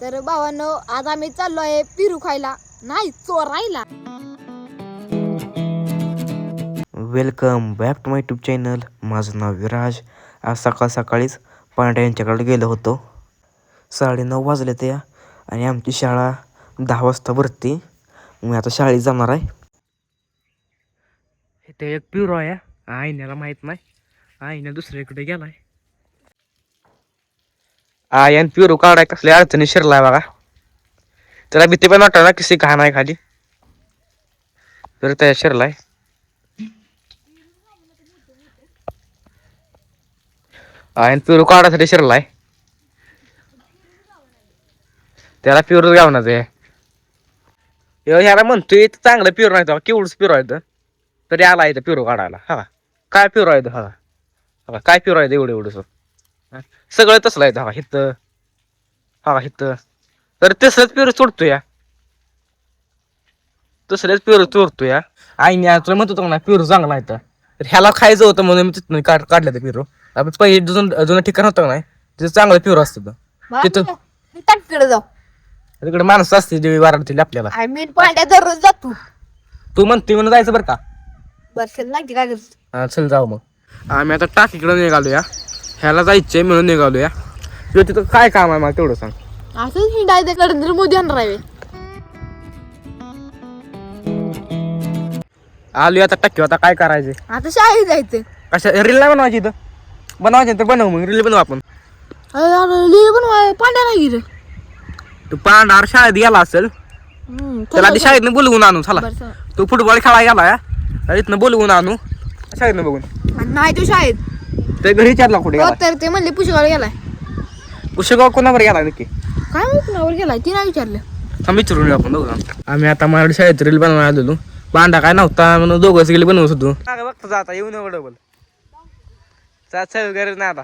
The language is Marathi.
तर भावांनो आज आम्ही चाललो आहे पिरू खायला, नाही चोरायला. Welcome back to my YouTube channel. माझं नाव विराज. आज सकाळीच पांड्या यांच्याकडे गेलो होतो. 9:30 वाजले त्या आणि आमची शाळा 10 वाजता भरती. मी आता शाळेत जाणार आहे. इथे एक पिरू आहे, आईण्याला माहीत नाही. आईने दुसरीकडे गेलाय. आयन पिरू काढाय कसल्या अडचणी शिरलाय बघा. त्याला भीती पण वाटत ना किसी घाण आहे खाली, तर त्या शिरलाय. आयन पिरू काढायसाठी शिरलाय. त्याला पिरूच गावनाच आहे. ह्याला म्हणतोय चांगलं पिरू नाही तर केवढच पिरू आहे तरी आला इथं पिरू काढायला. हा काय पिरू आहे हा काय पिरू आहे एवढं एवढं सगळं तसलं आहे. हा हिथं हा हिथं तर तसलंच पिरू चोरतो या, तसलेच पिरू चोरतो या. आईने तुला म्हणत होतो ना पिरू चांगला आहे तर ह्याला खायचं होतं म्हणून मी तिथून काढलं ते पिरू. आपण पहिले जुनं ठिकाण होतं ना तिथं चांगलं पिरू असतं तिथं. तिकडे जाऊ, तिकडे माणसं असते देवी वारातील आपल्याला. आय मीन पांड्या दररोज जातो. तू म्हणते म्हणून जायचं बरं का. बरं नाही काय करत. हा चल जाऊ मग. आम्ही आता टाकीकडे निघालो या, ह्याला जायचंय म्हणून निघालो या. तुझं तिथं काय काम आहे मला तेवढं सांग. असंच हिंडायचं कडे मोदी आणणार आहे. आलो आता टाकी. आता काय करायचं, आता शाळेत जायचं. कशा रील नाही बनवायची इथं. बनवायची तर बनवू मग रील बनवू आपण. पांड्या नाही गिर तू पांढर शाळेत गेला असेल, त्याला आधी शाळेतनं बोलवून आणू. चला तू फुटबॉल खेळायला गेला इथनं बोलवून आणू शाळेतनं बघून. नाही तू शाळेत ते घरी विचारला कुठे गेला. तर ते म्हणले पुष्कळ गेलाय. कुशेगाव कोणावर गेला नक्की काय माहिती कुणावर गेलाय ती नाही विचारलं. आम्ही विचारून येऊ आपण दोघं. आम्ही आता माझ्या शाळेत रील बनवायला आलेलो. पांडा काय नव्हता म्हणून दोघंच गेले बनवत होतो. बघतो जाता येऊ नये डबल वगैरे नाही आता.